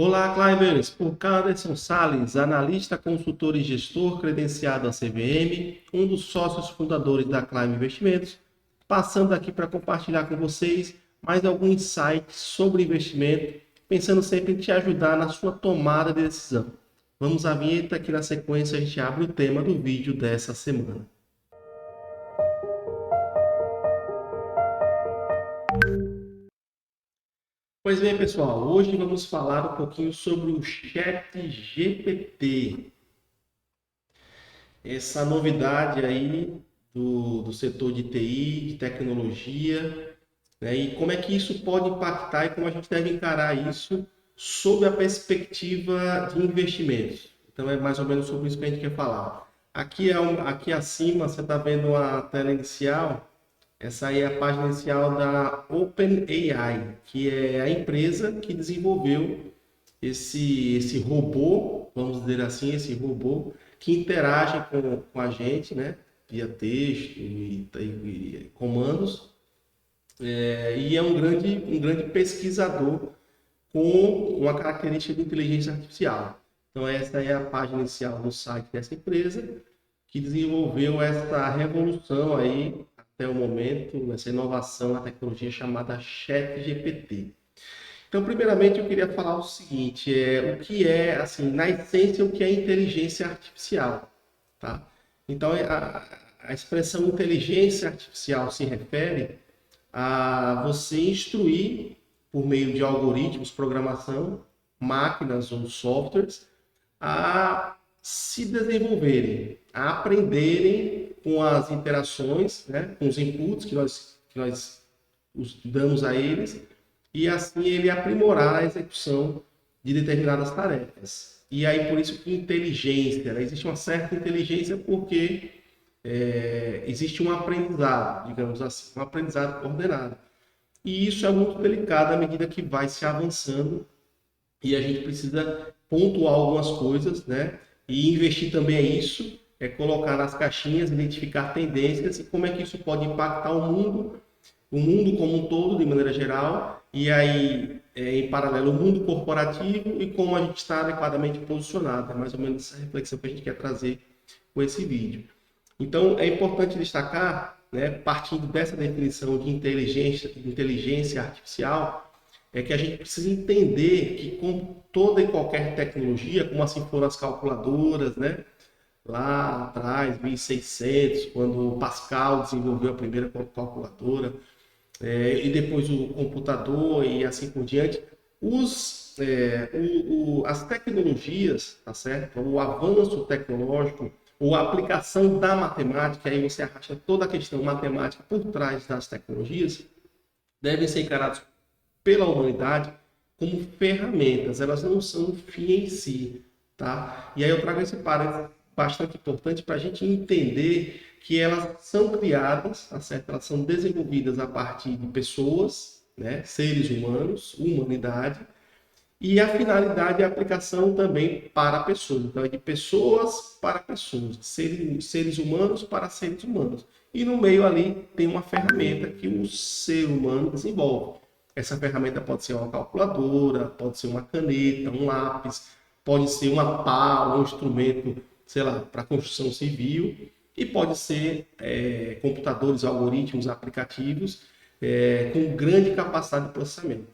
Olá, climbers! Por cá, Anderson Sales, analista, consultor e gestor credenciado à CVM, um dos sócios fundadores da Climb Investimentos, passando aqui para compartilhar com vocês mais algum insight sobre investimento, pensando sempre em te ajudar na sua tomada de decisão. Vamos à vinheta, que na sequência a gente abre o tema do vídeo dessa semana. Pois bem, pessoal, hoje vamos falar um pouquinho sobre o Chat GPT. Essa novidade aí do setor de TI, de tecnologia, né? E como é que isso pode impactar e como a gente deve encarar isso sob a perspectiva de investimentos. Então é mais ou menos sobre isso que a gente quer falar. Aqui acima você está vendo a tela inicial. Essa aí é a página inicial da OpenAI, que é a empresa que desenvolveu esse robô, vamos dizer assim, esse robô que interage com a gente, né, via texto e comandos, e é um grande pesquisador com uma característica de inteligência artificial. Então essa é a página inicial do site dessa empresa que desenvolveu essa revolução aí até o momento, essa inovação na tecnologia chamada ChatGPT. Então, primeiramente, eu queria falar o seguinte, o que é, assim, na essência, o que é inteligência artificial, tá? Então, a expressão inteligência artificial se refere a você instruir, por meio de algoritmos, programação, máquinas ou softwares, a se desenvolverem, a aprenderem com as interações, né, com os inputs que nós damos a eles, e assim ele aprimorar a execução de determinadas tarefas. E aí por isso que inteligência, né? Existe uma certa inteligência porque existe um aprendizado, digamos assim, um aprendizado coordenado. E isso é muito delicado à medida que vai se avançando e a gente precisa pontuar algumas coisas, né? E investir também é isso, é colocar nas caixinhas, identificar tendências e como é que isso pode impactar o mundo como um todo, de maneira geral, e aí, em paralelo, o mundo corporativo e como a gente está adequadamente posicionado. É mais ou menos essa reflexão que a gente quer trazer com esse vídeo. Então, é importante destacar, né, partindo dessa definição de inteligência artificial, é que a gente precisa entender que com toda e qualquer tecnologia, como assim foram as calculadoras, né, lá atrás, 1600, quando o Pascal desenvolveu a primeira calculadora, e depois o computador e assim por diante, as tecnologias, tá certo? O avanço tecnológico, ou a aplicação da matemática, aí você arrasta toda a questão matemática por trás das tecnologias, devem ser encarados pela humanidade como ferramentas, elas não são um fim em si, tá? E aí eu trago esse parênteses bastante importante para a gente entender que elas são criadas, tá certo? Elas são desenvolvidas a partir de pessoas, né? Seres humanos, humanidade, e a finalidade é a aplicação também para pessoas. Então, é de pessoas para pessoas, seres humanos para seres humanos. E no meio ali tem uma ferramenta que o ser humano desenvolve. Essa ferramenta pode ser uma calculadora, pode ser uma caneta, um lápis, pode ser uma pá, um instrumento, sei lá, para construção civil, e pode ser computadores, algoritmos, aplicativos com grande capacidade de processamento,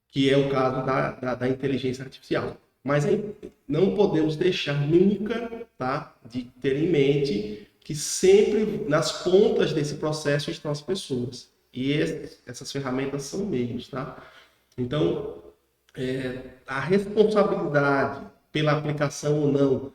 que é o caso da inteligência artificial. Mas aí não podemos deixar nunca, tá, de ter em mente que sempre nas pontas desse processo estão as pessoas. E essas ferramentas são meios, tá? Então, a responsabilidade pela aplicação ou não,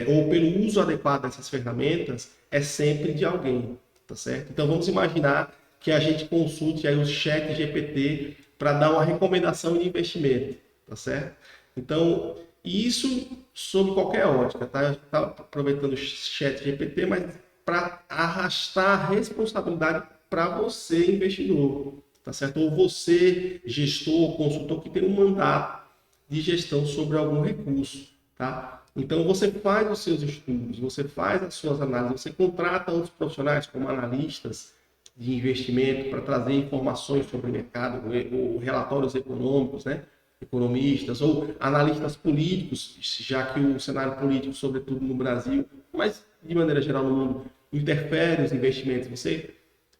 ou pelo uso adequado dessas ferramentas, é sempre de alguém, tá certo? Então, vamos imaginar que a gente consulte aí o chat GPT para dar uma recomendação de investimento, tá certo? Então, isso sob qualquer ótica, tá? Tá aproveitando o chat GPT, mas para arrastar a responsabilidade para você, investidor, tá certo? Ou você, gestor, consultor, que tem um mandato de gestão sobre algum recurso, tá? Então, você faz os seus estudos, você faz as suas análises, você contrata outros profissionais como analistas de investimento para trazer informações sobre o mercado, ou relatórios econômicos, né? economistas ou analistas políticos, já que o cenário político, sobretudo no Brasil, mas de maneira geral no mundo, interfere os investimentos.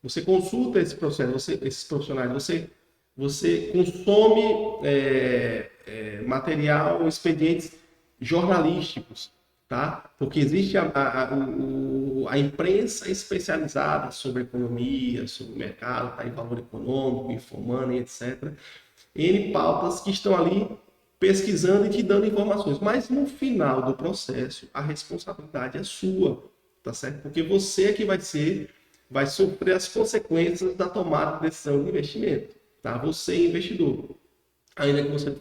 Você consulta esse processo, esses profissionais, você consome material, expedientes jornalísticos, tá? Porque existe a imprensa especializada sobre economia, sobre mercado, tá? Em valor econômico, infomoney, etc. N pautas que estão ali pesquisando e te dando informações. Mas no final do processo, a responsabilidade é sua, tá certo? Porque você é que vai sofrer as consequências da tomada de decisão de investimento, tá? Você é investidor. Ainda que você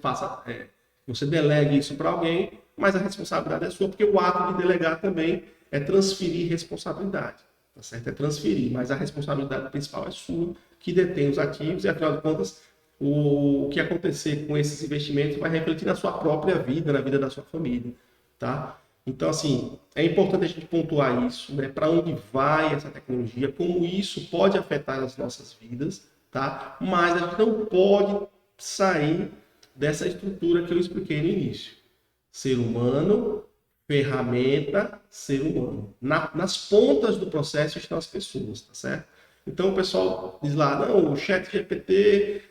você delegue isso para alguém, mas a responsabilidade é sua, porque o ato de delegar também é transferir responsabilidade, tá certo? É transferir, mas a responsabilidade principal é sua, que detém os ativos, e afinal de contas, o que acontecer com esses investimentos vai refletir na sua própria vida, na vida da sua família, tá? Então, assim, é importante a gente pontuar isso, né? Para onde vai essa tecnologia, como isso pode afetar as nossas vidas, tá? Mas a gente não pode sair dessa estrutura que eu expliquei no início. Ser humano, ferramenta, ser humano. Nas pontas do processo estão as pessoas, tá certo? Então o pessoal diz lá, não, o chat GPT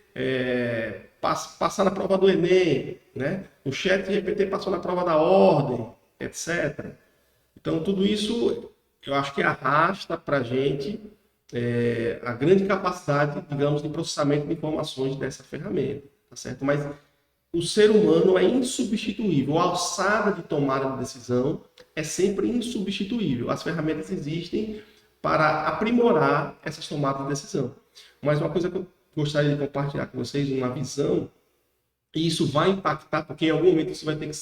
passar na prova do Enem, né? O chat GPT passou na prova da ordem, etc. Então tudo isso eu acho que arrasta para a gente a grande capacidade, digamos, de processamento de informações dessa ferramenta, tá certo? Mas o ser humano é insubstituível. A alçada de tomada de decisão é sempre insubstituível. As ferramentas existem para aprimorar essas tomadas de decisão. Mas uma coisa que eu gostaria de compartilhar com vocês, uma visão, e isso vai impactar, porque em algum momento isso vai ter que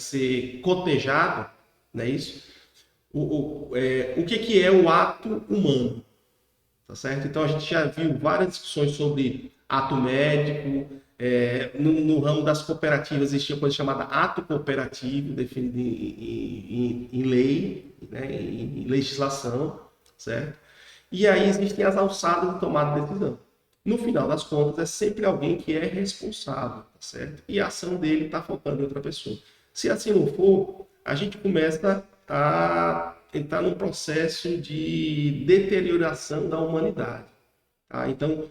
ser cotejado, não é isso? O que é o ato humano? Tá certo? Então a gente já viu várias discussões sobre ato médico, no ramo das cooperativas existia coisa chamada ato cooperativo, definido em lei, né, em legislação, certo? E aí existem as alçadas de tomada de decisão. No final das contas, é sempre alguém que é responsável, tá certo? E a ação dele está focando em outra pessoa. Se assim não for, a gente começa a entrar num processo de deterioração da humanidade. Tá? Então,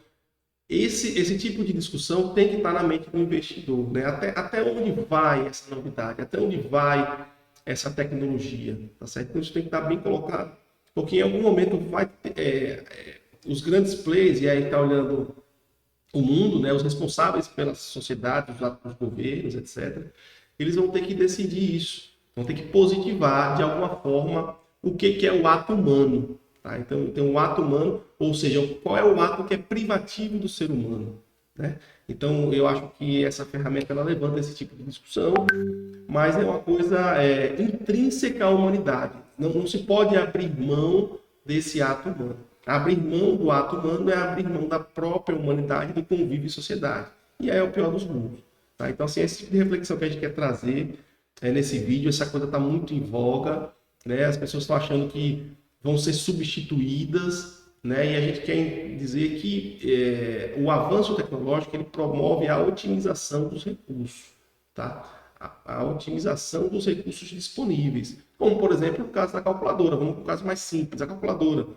esse tipo de discussão tem que estar na mente do investidor, né? Até onde vai essa novidade, até onde vai essa tecnologia, tá certo? Então isso tem que estar bem colocado, porque em algum momento vai os grandes players, e aí está olhando o mundo, né? Os responsáveis pela sociedade, os governos, etc. Eles vão ter que decidir isso, vão ter que positivar de alguma forma o que é o ato humano. Tá? Então, tem um ato humano, ou seja, qual é o ato que é privativo do ser humano. Né? Então, eu acho que essa ferramenta ela levanta esse tipo de discussão, mas é uma coisa intrínseca à humanidade. Não se pode abrir mão desse ato humano. Abrir mão do ato humano é abrir mão da própria humanidade, do convívio em sociedade. E aí é o pior dos mundos. Tá? Então, assim, esse tipo de reflexão que a gente quer trazer nesse vídeo, essa coisa está muito em voga, né? As pessoas estão achando que vão ser substituídas, né? E a gente quer dizer que o avanço tecnológico ele promove a otimização dos recursos, tá? A otimização dos recursos disponíveis, como por exemplo o caso da calculadora. Vamos para o caso mais simples, a calculadora.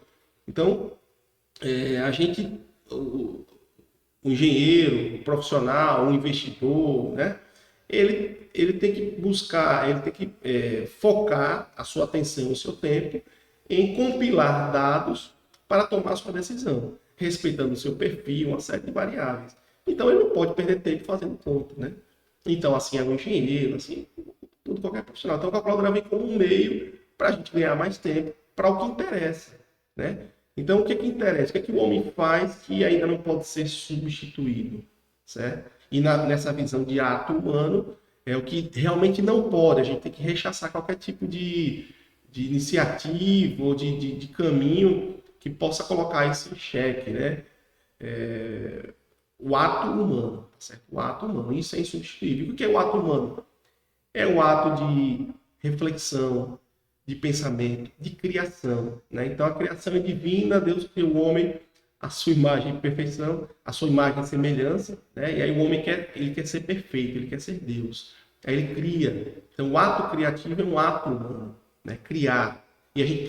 Então, o engenheiro, o profissional, o investidor, né? Ele tem que buscar, ele tem que focar a sua atenção, o seu tempo em compilar dados para tomar sua decisão, respeitando o seu perfil, uma série de variáveis. Então, ele não pode perder tempo fazendo conta, né? Então, assim, é um engenheiro, assim, tudo qualquer profissional. Então, a calculadora vem como um meio para a gente ganhar mais tempo para o que interessa, né? Então, o que interessa? O que o homem faz que ainda não pode ser substituído, certo? E nessa visão de ato humano, é o que realmente não pode. A gente tem que rechaçar qualquer tipo de iniciativa ou de caminho que possa colocar isso em xeque, né? O ato humano, tá certo? O ato humano, isso é insubstituível. O que é o ato humano? É o ato de reflexão, de pensamento, de criação, né? Então a criação é divina, Deus criou o homem a sua imagem e perfeição, a sua imagem e semelhança, né? E aí o homem ele quer ser perfeito, ele quer ser Deus. Aí ele cria. Então o ato criativo é um ato humano, né? Criar. E a gente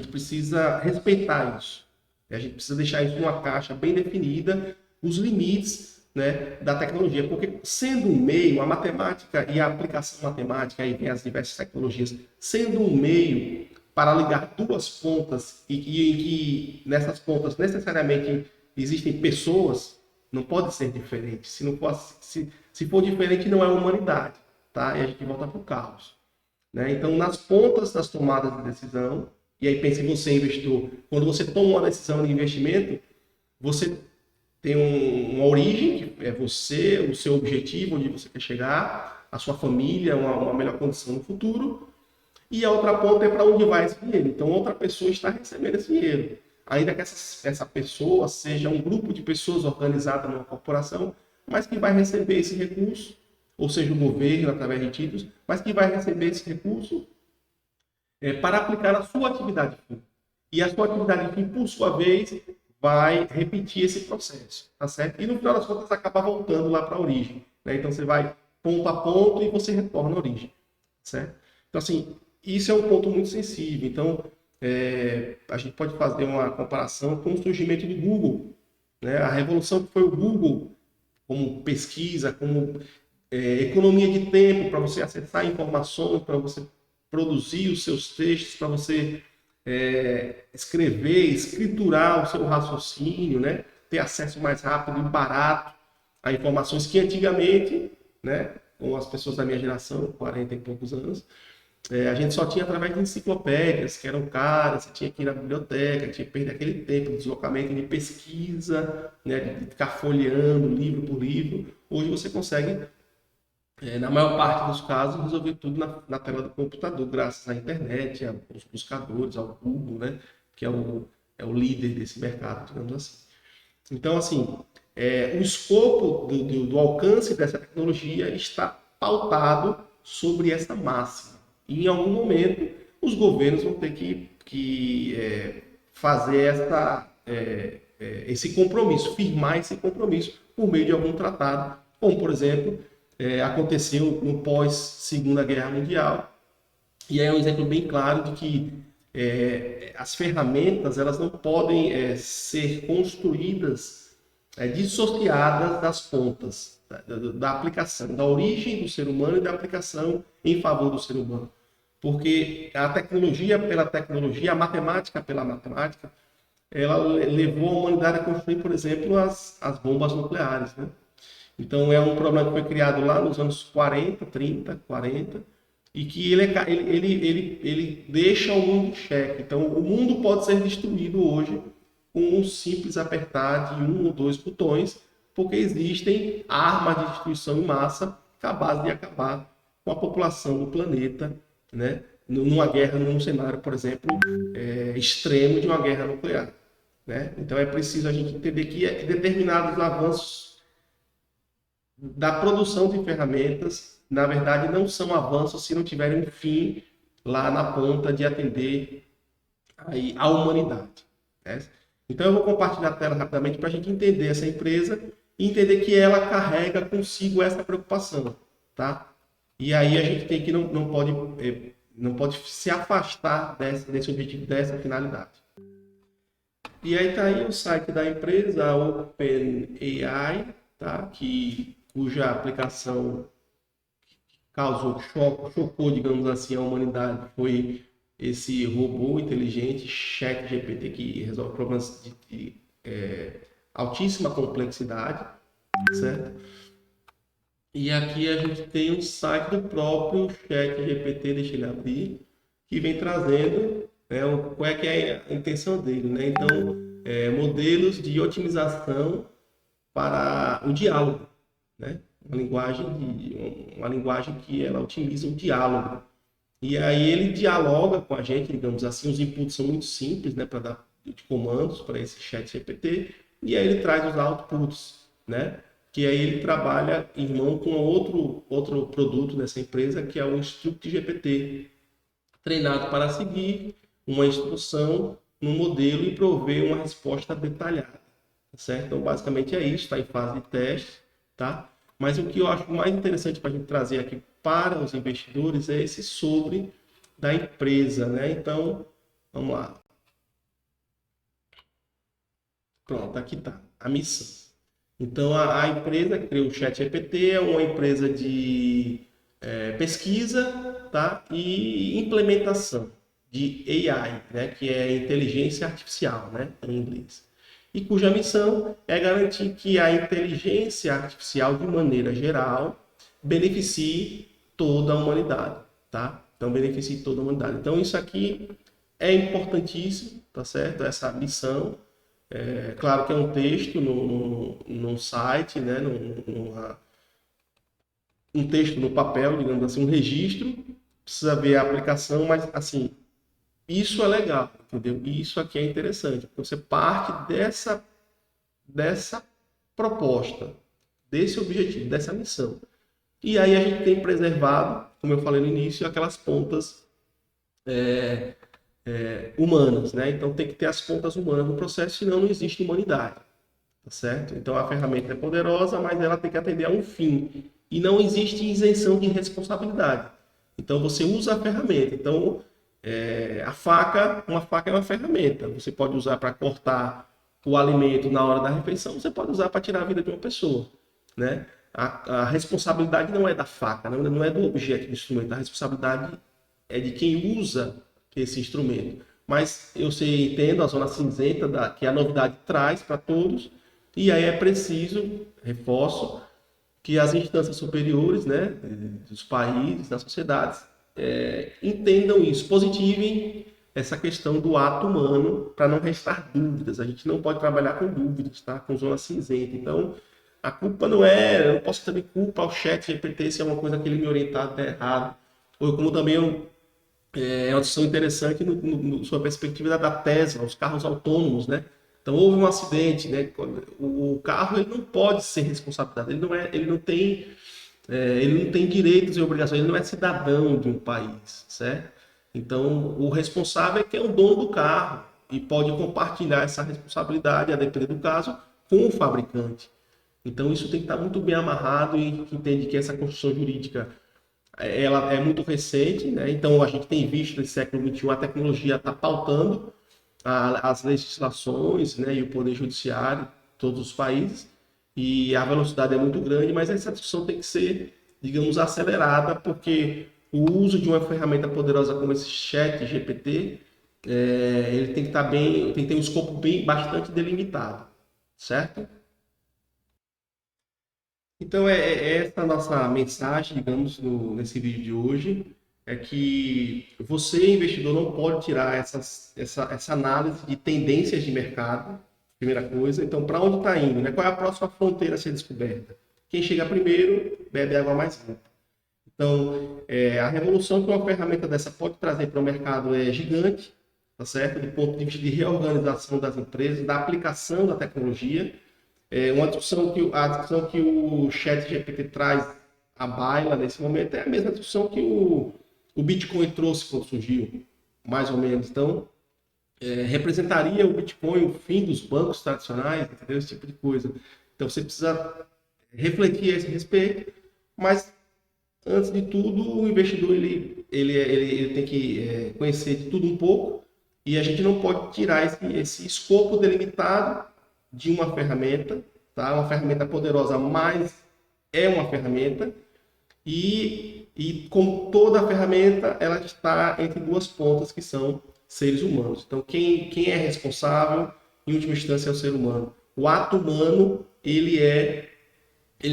precisa respeitar isso. A gente precisa deixar isso numa caixa bem definida, os limites, né, da tecnologia, porque sendo um meio, a matemática e a aplicação matemática, aí vem as diversas tecnologias, sendo um meio para ligar duas pontas e que nessas pontas necessariamente existem pessoas, não pode ser diferente. Se não for, se for diferente, não é humanidade, tá? E a gente volta para o caos, né? Então, nas pontas das tomadas de decisão, e aí pense você, investidor, quando você toma uma decisão de investimento, você tem uma origem, que é você, o seu objetivo, onde você quer chegar, a sua família, uma melhor condição no futuro, e a outra ponta é para onde vai esse dinheiro. Então, outra pessoa está recebendo esse dinheiro. Ainda que essa pessoa seja um grupo de pessoas organizadas numa corporação, mas que vai receber esse recurso, ou seja, o governo através de títulos, mas que vai receber esse recurso para aplicar na sua atividade fim. E a sua atividade fim, por sua vez, vai repetir esse processo, tá certo? E no final das contas acaba voltando lá para a origem, né? Então você vai ponto a ponto e você retorna à origem, certo? Então assim, isso é um ponto muito sensível. Então a gente pode fazer uma comparação com o surgimento do Google, né? A revolução que foi o Google como pesquisa, como economia de tempo para você acessar informações, para você produzir os seus textos, para você escrever, escriturar o seu raciocínio, né? Ter acesso mais rápido e barato a informações que antigamente, né, com as pessoas da minha geração, 40 e poucos anos, a gente só tinha através de enciclopédias, que eram caras, você tinha que ir na biblioteca, tinha que perder aquele tempo de deslocamento, de pesquisa, né, de ficar folheando livro por livro. Hoje você consegue, na maior parte dos casos, resolver tudo na tela do computador, graças à internet, aos buscadores, ao Google, né, que é o líder desse mercado, digamos assim. Então, assim, o escopo do alcance dessa tecnologia está pautado sobre essa máxima. E em algum momento, os governos vão ter que fazer esse compromisso, firmar esse compromisso por meio de algum tratado, como, por exemplo, aconteceu no pós-Segunda Guerra Mundial. E é um exemplo bem claro de que as ferramentas elas não podem ser construídas dissociadas das pontas da aplicação, da origem do ser humano e da aplicação em favor do ser humano. Porque a tecnologia pela tecnologia, a matemática pela matemática, ela levou a humanidade a construir, por exemplo, as bombas nucleares, né? Então é um problema que foi criado lá nos anos 40, 30, 40, e que ele deixa o mundo em xeque. Então o mundo pode ser destruído hoje com um simples apertar de um ou dois botões, porque existem armas de destruição em massa capazes de acabar com a população do planeta, né? Numa guerra, num cenário, por exemplo, extremo de uma guerra nuclear, né? Então é preciso a gente entender que determinados avanços da produção de ferramentas, na verdade, não são avanços se não tiverem um fim lá na ponta de atender aí a humanidade, né? Então eu vou compartilhar a tela rapidamente para a gente entender essa empresa e entender que ela carrega consigo essa preocupação, tá? E aí a gente tem que não pode se afastar desse objetivo, dessa finalidade. E aí está aí o site da empresa, a OpenAI, tá? Cuja aplicação chocou, digamos assim, a humanidade, foi esse robô inteligente, ChatGPT, que resolve problemas de altíssima complexidade, certo? E aqui a gente tem um site do próprio ChatGPT, deixa ele abrir, que vem trazendo qual é que é a intenção dele, né? Então, modelos de otimização para o diálogo, né? Uma linguagem que ela otimiza o diálogo. E aí ele dialoga com a gente, digamos assim, os inputs são muito simples, né, para dar de comandos para esse chat GPT, e aí ele traz os outputs, né? Que aí ele trabalha em mão com outro produto dessa empresa, que é o Instruct GPT, treinado para seguir uma instrução no modelo e prover uma resposta detalhada, tá certo? Então, basicamente é isso, está em fase de teste, tá? Mas o que eu acho mais interessante para a gente trazer aqui para os investidores é esse sobre da empresa, né? Então, vamos lá. Pronto, aqui está a missão. Então, a empresa que criou o ChatGPT é uma empresa de pesquisa, tá? E implementação de AI, né? Que é inteligência artificial, né? Em inglês. E cuja missão é garantir que a inteligência artificial, de maneira geral, beneficie toda a humanidade, tá? Então, beneficie toda a humanidade. Então, isso aqui é importantíssimo, tá certo? Essa missão. É claro que é um texto no site, né? Um texto no papel, digamos assim, um registro. Precisa ver a aplicação, mas assim, isso é legal, entendeu? E isso aqui é interessante, porque você parte dessa proposta, desse objetivo, dessa missão. E aí a gente tem preservado, como eu falei no início, aquelas pontas humanas, né? Então tem que ter as pontas humanas no processo, senão não existe humanidade, tá certo? Então a ferramenta é poderosa, mas ela tem que atender a um fim. E não existe isenção de responsabilidade. Então você usa a ferramenta. Então uma faca é uma ferramenta. Você pode usar para cortar o alimento na hora da refeição, você pode usar para tirar a vida de uma pessoa, né? A responsabilidade não é da faca, não é do objeto do instrumento. A responsabilidade é de quem usa esse instrumento. Mas eu sei, entendo a zona cinzenta que a novidade traz para todos, e aí é preciso, reforço, que as instâncias superiores, né, dos países, das sociedades, entendam isso, positivem essa questão do ato humano para não restar dúvidas. A gente não pode trabalhar com dúvidas, tá? Com zona cinzenta. Então, a culpa não é, eu não posso também culpar o chat GPT se é uma coisa que ele me orientar até errado. Ou como também é uma discussão interessante sob a perspectiva da Tesla, os carros autônomos, né? Então houve um acidente, né? O carro ele não pode ser responsabilizado, ele não tem direitos e obrigações, ele não é cidadão de um país, certo? Então o responsável é quem é o dono do carro e pode compartilhar essa responsabilidade, a depender do caso, com o fabricante. Então isso tem que estar muito bem amarrado e entende que essa construção jurídica ela é muito recente, né? Então a gente tem visto nesse século XXI a tecnologia está pautando as legislações, né? E o poder judiciário de todos os países, e a velocidade é muito grande, mas essa discussão tem que ser, digamos, acelerada, porque o uso de uma ferramenta poderosa como esse chat GPT, ele tem que estar bem, tem que ter um escopo bastante delimitado, certo? Então, essa a nossa mensagem, digamos, nesse vídeo de hoje, é que você, investidor, não pode tirar essa análise de tendências de mercado, primeira coisa. Então, para onde está indo, né? Qual é a próxima fronteira a ser descoberta? Quem chega primeiro, bebe água mais limpa. Então, a revolução que uma ferramenta dessa pode trazer para o mercado é gigante, tá certo? Do ponto de vista de reorganização das empresas, da aplicação da tecnologia. A discussão que o Chat GPT traz à baila nesse momento é a mesma discussão que o Bitcoin trouxe quando surgiu, mais ou menos. Então, representaria o Bitcoin o fim dos bancos tradicionais, entendeu? Esse tipo de coisa. Então, você precisa refletir a esse respeito, mas, antes de tudo, o investidor ele tem que conhecer de tudo um pouco, e a gente não pode tirar esse escopo delimitado de uma ferramenta, tá? Uma ferramenta poderosa, mas é uma ferramenta, e como toda ferramenta, ela está entre duas pontas que são seres humanos. Então, quem é responsável, em última instância, é o ser humano. O ato humano, ele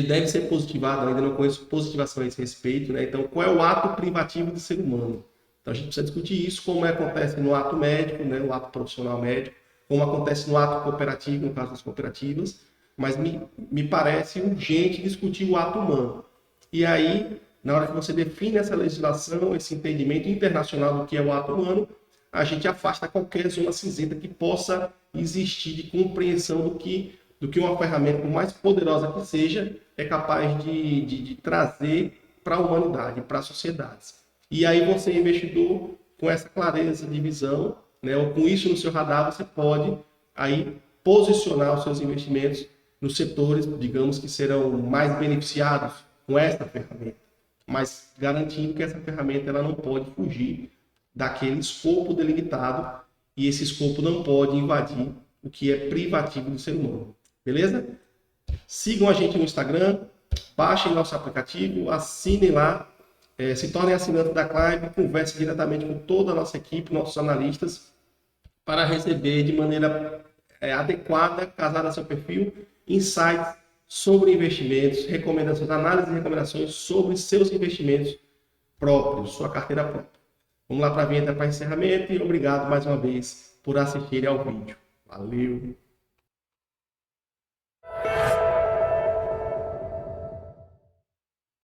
deve ser positivado, ainda não conheço positivação a esse respeito, né? Então, qual é o ato privativo do ser humano? Então, a gente precisa discutir isso, como acontece no ato médico, né? No ato profissional médico, como acontece no ato cooperativo, no caso das cooperativas, mas me parece urgente discutir o ato humano. E aí, na hora que você define essa legislação, esse entendimento internacional do que é o ato humano, a gente afasta qualquer zona cinzenta que possa existir de compreensão do que uma ferramenta, por mais poderosa que seja, é capaz de trazer para a humanidade, para as sociedades. E aí você, investidor, com essa clareza de visão, né, ou com isso no seu radar, você pode aí posicionar os seus investimentos nos setores, digamos, que serão mais beneficiados com esta ferramenta, mas garantindo que essa ferramenta ela não pode fugir daquele escopo delimitado e esse escopo não pode invadir o que é privativo do ser humano. Beleza? Sigam a gente no Instagram, baixem nosso aplicativo, assinem lá, se tornem assinantes da Climb, conversem diretamente com toda a nossa equipe, nossos analistas, para receber de maneira adequada, casada a seu perfil, insights sobre investimentos, recomendações, análises e recomendações sobre seus investimentos próprios, sua carteira própria. Vamos lá para a vinheta para encerramento e obrigado mais uma vez por assistirem ao vídeo. Valeu!